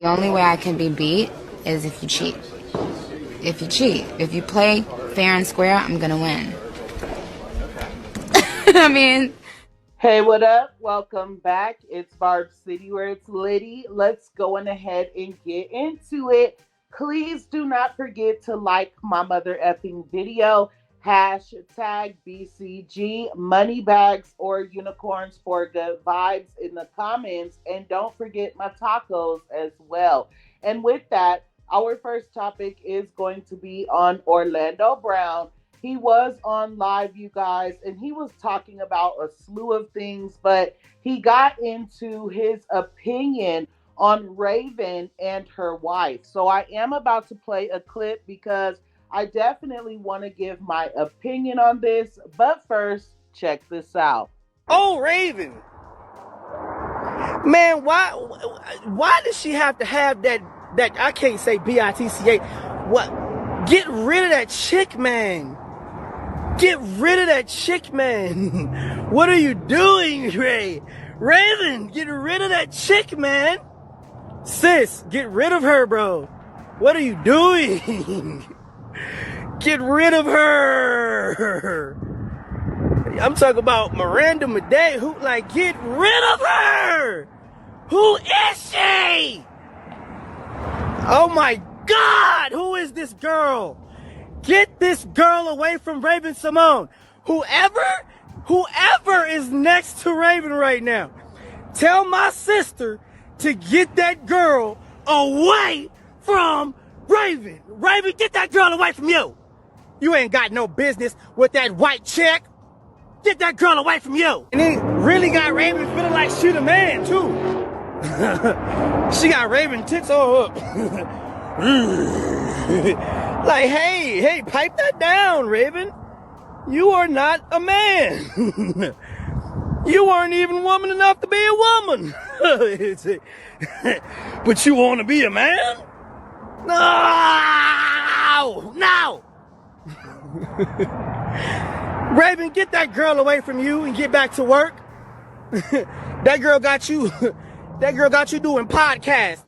The only way I can be beat is if you cheat. If you cheat. If you play fair and square, I'm gonna win. I mean, Hey, what up? Welcome back. It's Barb City where it's Liddy. Let's go on ahead and get into it. Please do not forget to like my mother effing video. Hashtag BCG money bags or unicorns for good vibes in the comments. And don't forget my tacos as well. And with that, our first topic is going to be on Orlando Brown. He was on live, you guys, and he was talking about a slew of things, but he got into his opinion on Raven and her wife. So I am about to play a clip because I definitely want to give my opinion on this. But first, check this out. Oh, Raven. Man, why does she have to have that I can't say BITCA. What? Get rid of that chick, man. Get rid of that chick, man. What are you doing, Ray? Raven, get rid of that chick, man. Sis, get rid of her, bro. What are you doing? Get rid of her. I'm talking about Miranda Madej, who, like, get rid of her! Who is she? Oh my God, who is this girl? Get this girl away from Raven Simone. Whoever is next to Raven right now, tell my sister to get that girl away from Raven. Raven, get that girl away from you. You ain't got no business with that white chick. Get that girl away from you. And it really got Raven feeling like she the man, too. She got Raven tits all up. Like, hey, pipe that down, Raven. You are not a man. You weren't even woman enough to be a woman. But you want to be a man? No. Raven, get that girl away from you and get back to work. That girl got you doing podcasts.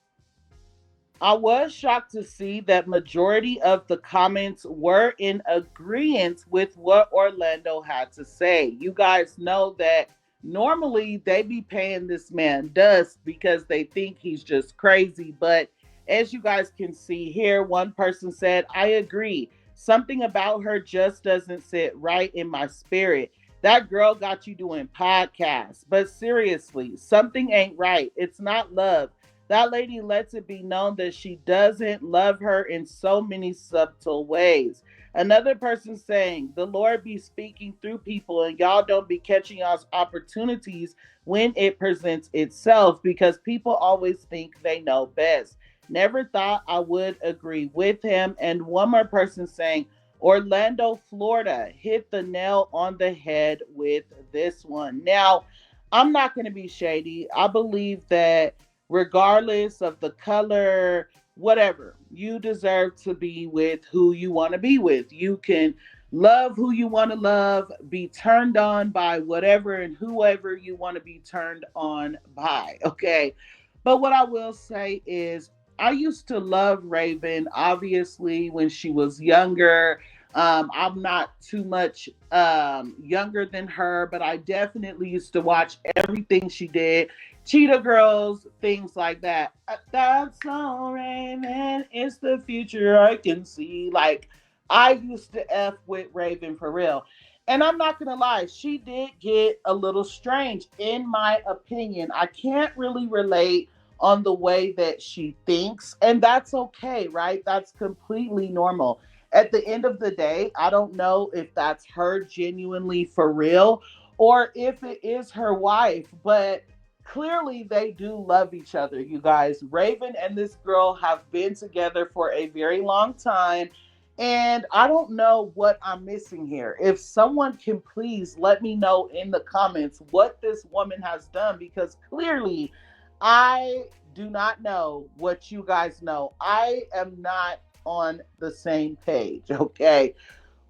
I was shocked to see that majority of the comments were in agreement with what Orlando had to say. You guys know that normally they be paying this man dust because they think he's just crazy. But as you guys can see here, one person said, I agree. Something about her just doesn't sit right in my spirit. That girl got you doing podcasts. But seriously, something ain't right. It's not love. That lady lets it be known that she doesn't love her in so many subtle ways. Another person saying, the Lord be speaking through people and y'all don't be catching y'all's opportunities when it presents itself because people always think they know best. Never thought I would agree with him. And one more person saying, Orlando, Florida, hit the nail on the head with this one. Now, I'm not going to be shady. I believe that regardless of the color, whatever, you deserve to be with who you want to be with. You can love who you want to love, be turned on by whatever and whoever you want to be turned on by. Okay. But what I will say is, I used to love Raven, obviously, when she was younger. I'm not too much younger than her, but I definitely used to watch everything she did. Cheetah Girls, things like that. That's so Raven. It's the future I can see. Like, I used to F with Raven for real. And I'm not going to lie, she did get a little strange, in my opinion. I can't really relate on the way that she thinks, and that's okay, right? That's completely normal. At the end of the day, I don't know if that's her genuinely for real or if it is her wife, but clearly they do love each other, you guys. Raven and this girl have been together for a very long time. And I don't know what I'm missing here. If someone can please let me know in the comments what this woman has done, because clearly I do not know what you guys know. I am not on the same page, okay?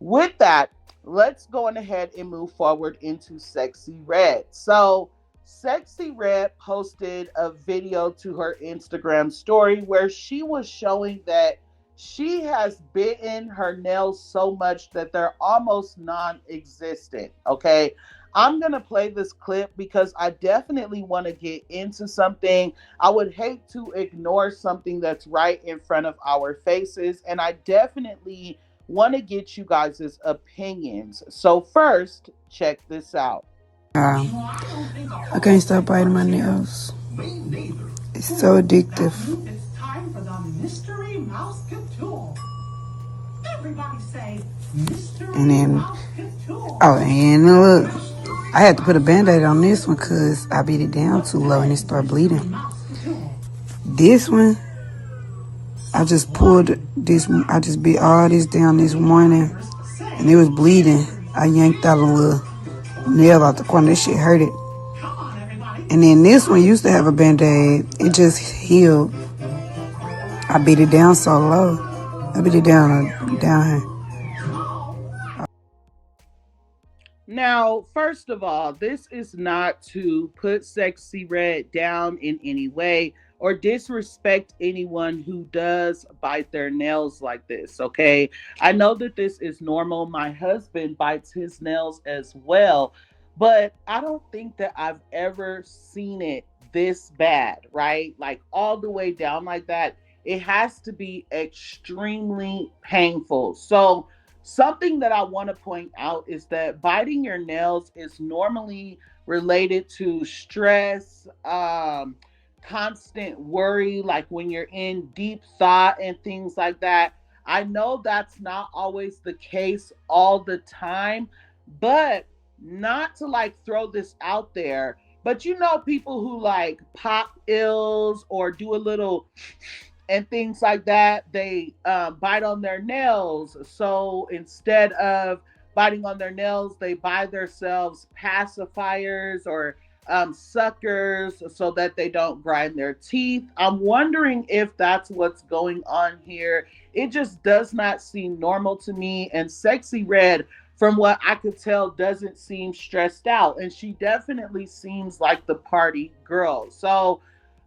With that, let's go on ahead and move forward into Sexyy Red. So, Sexy Red posted a video to her Instagram story where she was showing that she has bitten her nails so much that they're almost non existent. Okay. I'm going to play this clip because I definitely want to get into something. I would hate to ignore something that's right in front of our faces. And I definitely want to get you guys' opinions. So, first, check this out. I can't stop biting my nails. It's so addictive. It's time for the mystery mouse tool. Everybody say mystery And then, mouse tool. oh, and look, I had to put a band-aid on this one because I beat it down too low and it started bleeding. This one, I just pulled this, I just beat all this down this morning and it was bleeding. I yanked out a little nail out the corner. This shit hurt it. And then this one used to have a band-aid. It just healed. I beat it down so low. I beat it down here. Now, first of all, this is not to put Sexy Red down in any way or disrespect anyone who does bite their nails like this, okay? I know that this is normal. My husband bites his nails as well, but I don't think that I've ever seen it this bad, right? Like all the way down like that. It has to be extremely painful. So, something that I want to point out is that biting your nails is normally related to stress, constant worry, like when you're in deep thought and things like that. I know that's not always the case all the time, but not to like throw this out there. But you know, people who like pop ills or do a little and things like that, they bite on their nails. So instead of biting on their nails, they buy themselves pacifiers or suckers so that they don't grind their teeth. I'm wondering if that's what's going on here. It just does not seem normal to me. And Sexy Red, from what I could tell, doesn't seem stressed out. And she definitely seems like the party girl. So,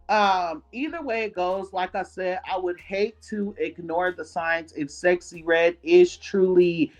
either way it goes, like I said, I would hate to ignore the signs if Sexy Red is truly,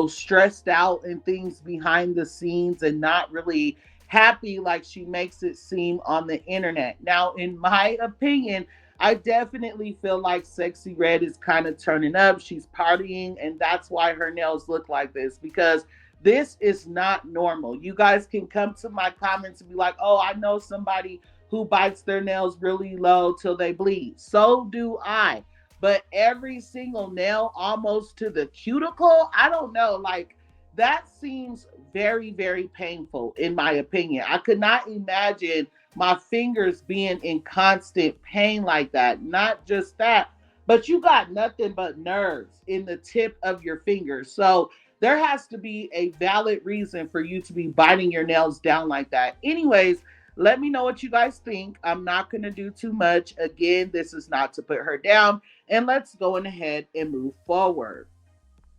stressed out and things behind the scenes and not really happy like she makes it seem on the internet. Now, in my opinion, I definitely feel like Sexy Red is kind of turning up. She's partying, and that's why her nails look like this, because this is not normal. You guys can come to my comments and be like, oh, I know somebody who bites their nails really low till they bleed. So do I. But every single nail almost to the cuticle, I don't know. Like, that seems very, very painful in my opinion. I could not imagine my fingers being in constant pain like that. Not just that, but you got nothing but nerves in the tip of your fingers. So there has to be a valid reason for you to be biting your nails down like that. Anyways, let me know what you guys think. I'm not going to do too much. Again, this is not to put her down. And let's go on ahead and move forward.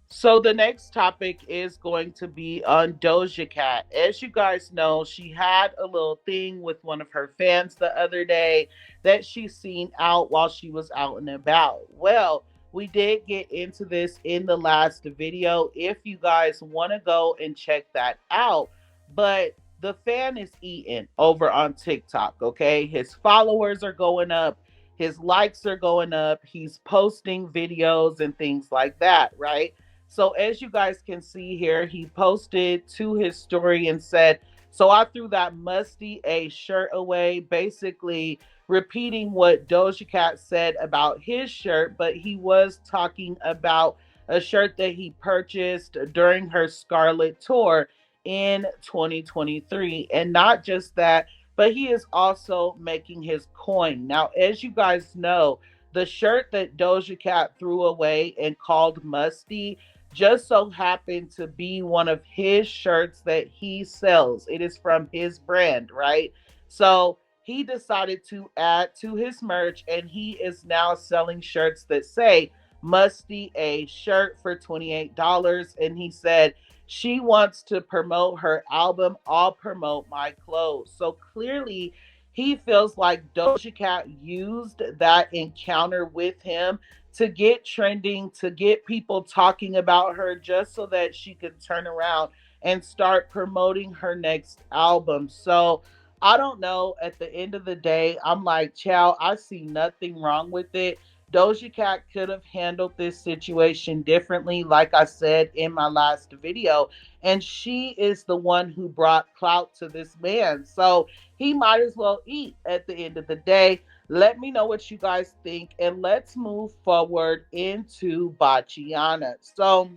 So the next topic is going to be on Doja Cat. As you guys know, she had a little thing with one of her fans the other day that she seen out while she was out and about. Well, we did get into this in the last video if you guys want to go and check that out. But the fan is eating over on TikTok, okay? His followers are going up, his likes are going up, he's posting videos and things like that, right? So as you guys can see here, he posted to his story and said, so I threw that musty A shirt away, basically repeating what Doja Cat said about his shirt, but he was talking about a shirt that he purchased during her Scarlet tour in 2023. And not just that, but he is also making his coin. Now, as you guys know, the shirt that Doja Cat threw away and called musty just so happened to be one of his shirts that he sells. It is from his brand, right? So he decided to add to his merch, and he is now selling shirts that say Musty A shirt for $28. And he said, She wants to promote her album, I'll Promote My Clothes. So clearly, he feels like Doja Cat used that encounter with him to get trending, to get people talking about her, just so that she could turn around and start promoting her next album. So I don't know. At the end of the day, I'm like, child, I see nothing wrong with it. Doja Cat could have handled this situation differently, like I said in my last video. And she is the one who brought clout to this man. So he might as well eat at the end of the day. Let me know what you guys think. And let's move forward into Bachiana. So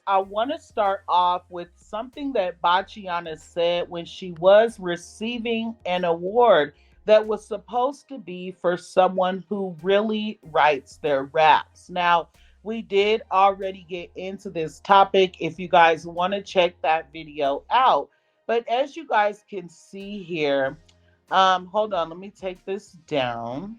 I want to start off with something that Bachiana said when she was receiving an award that was supposed to be for someone who really writes their raps. Now, we did already get into this topic if you guys want to check that video out. But as you guys can see here, hold on, let me take this down.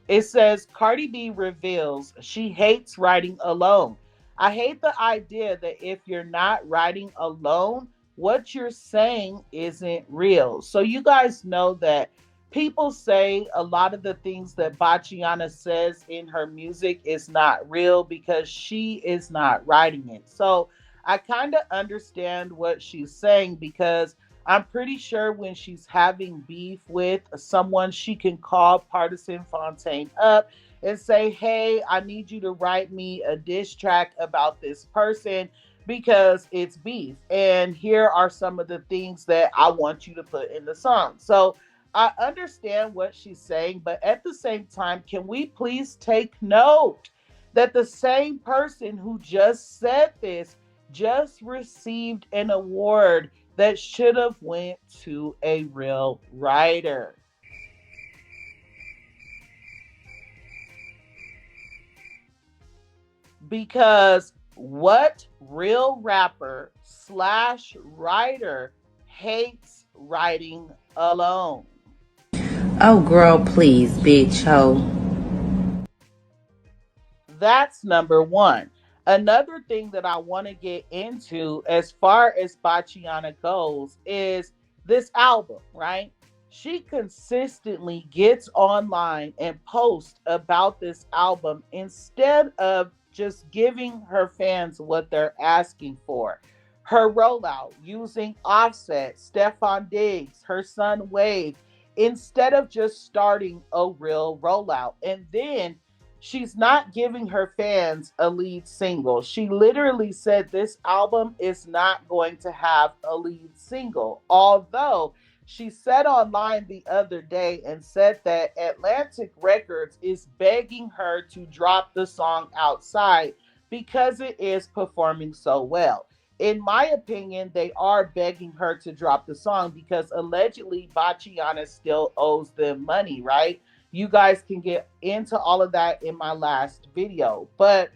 It says Cardi B reveals she hates writing alone. I hate the idea that if you're not writing alone, what you're saying isn't real. So you guys know that people say a lot of the things that Bachiana says in her music is not real because she is not writing it. So I kind of understand what she's saying because I'm pretty sure when she's having beef with someone, she can call Partisan Fontaine up and say, hey, I need you to write me a diss track about this person because it's beef. And here are some of the things that I want you to put in the song. So I understand what she's saying, but at the same time, can we please take note that the same person who just said this just received an award that should have went to a real writer? Because what real rapper slash writer hates writing alone? Oh, girl, please, bitch, ho. That's number one. Another thing that I want to get into as far as Bachiana goes is this album, right? She consistently gets online and posts about this album instead of just giving her fans what they're asking for. Her rollout using Offset, Stefan Diggs, her son Wave, instead of just starting a real rollout. And then she's not giving her fans a lead single. She literally said this album is not going to have a lead single. Although she said online the other day and said that Atlantic Records is begging her to drop the song Outside because it is performing so well. In my opinion, they are begging her to drop the song because allegedly Bachiana still owes them money, right? You guys can get into all of that in my last video, but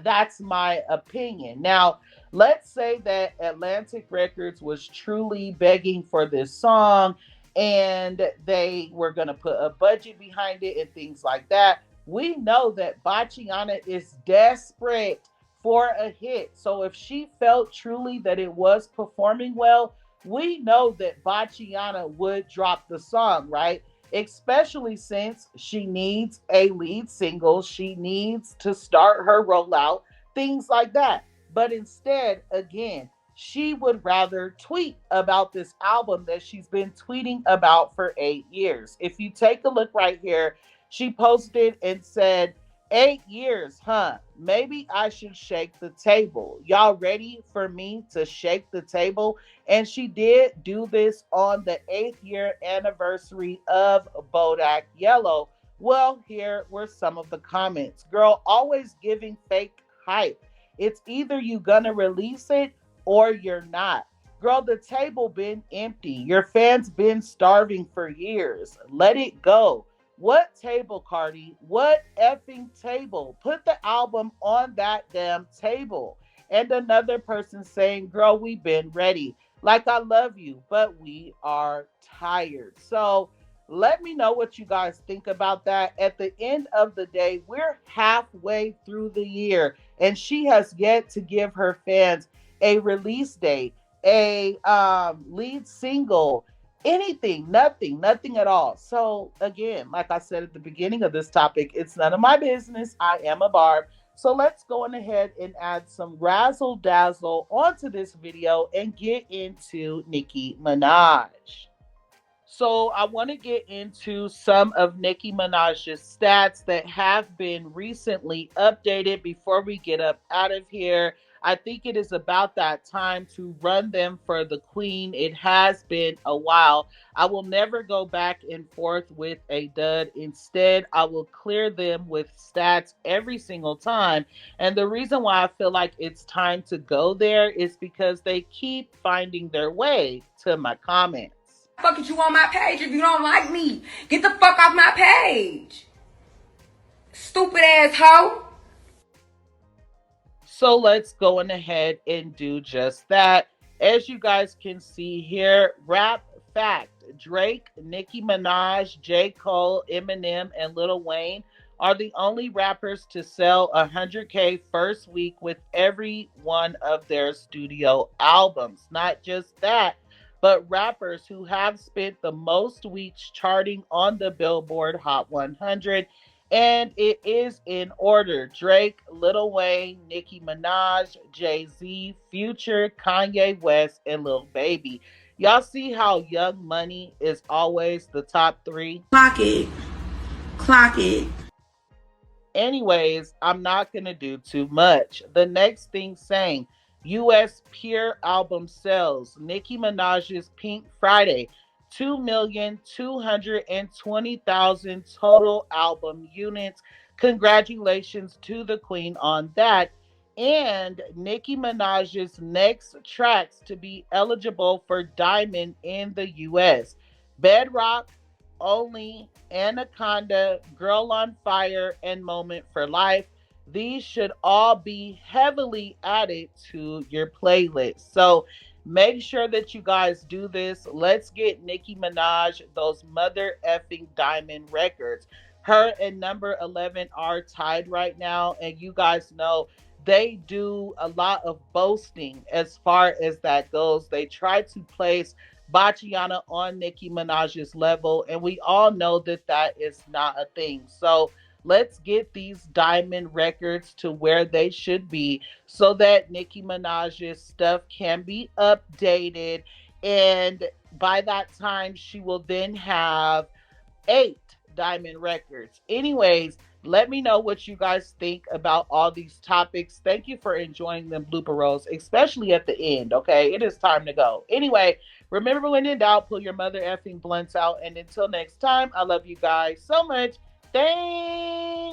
that's my opinion. Now, let's say that Atlantic Records was truly begging for this song and they were going to put a budget behind it and things like that. We know that Bachiana is desperate for a hit. So if she felt truly that it was performing well, we know that Bachiana would drop the song, right? Especially since she needs a lead single, she needs to start her rollout, things like that. But instead, again, she would rather tweet about this album that she's been tweeting about for 8 years. If you take a look right here, she posted and said, 8 years, huh? Maybe I should shake the table. Y'all ready for me to shake the table? And she did do this on the 8th-year anniversary of Bodak Yellow. Well, here were some of the comments. Girl, always giving fake hype. It's either you gonna release it or you're not. Girl, the table been empty. Your fans been starving for years. Let it go. What table, Cardi? What effing table? Put the album on that damn table. And another person saying, girl, we've been ready. Like, I love you, but we are tired. So let me know what you guys think about that. At the end of the day, we're halfway through the year, and she has yet to give her fans a release date, a lead single, anything, nothing at all. So again, like I said at the beginning of this topic, it's none of my business. I am a Barb. So let's go on ahead and add some razzle dazzle onto this video and get into Nicki Minaj. So I want to get into some of Nicki Minaj's stats that have been recently updated before we get up out of here. I think it is about that time to run them for the queen. It has been a while. I will never go back and forth with a dud. Instead, I will clear them with stats every single time. And the reason why I feel like it's time to go there is because they keep finding their way to my comments. Fuck you on my page if you don't like me. Get the fuck off my page. Stupid ass hoe. So let's go on ahead and do just that. As you guys can see here, rap fact: Drake, Nicki Minaj, J. Cole, Eminem, and Lil Wayne are the only rappers to sell 100K first week with every one of their studio albums. Not just that, but rappers who have spent the most weeks charting on the Billboard Hot 100. And it is in order: Drake, Lil Wayne, Nicki Minaj, Jay-Z, Future, Kanye West, and Lil Baby. Y'all see how Young Money is always the top three? Clock it. Clock it. Anyways, I'm not going to do too much. The next thing saying, U.S. Pure album sales: Nicki Minaj's Pink Friday, 2,220,000 total album units. Congratulations to the queen on that. And Nicki Minaj's next tracks to be eligible for Diamond in the U.S.: Bedrock, Only, Anaconda, Girl on Fire, and Moment for Life. These should all be heavily added to your playlist. So make sure that you guys do this. Let's get Nicki Minaj those mother effing diamond records. Her and number 11 are tied right now, and you guys know they do a lot of boasting as far as that goes. They try to place Bachiana on Nicki Minaj's level, and we all know that that is not a thing. So let's get these diamond records to where they should be so that Nicki Minaj's stuff can be updated, and by that time she will then have 8 diamond records. Anyways, let me know what you guys think about all these topics. Thank you for enjoying them blooper rolls, especially at the end, okay? It is time to go. Anyway, remember, when in doubt, pull your mother effing blunts out. And until next time, I love you guys so much. Thanks.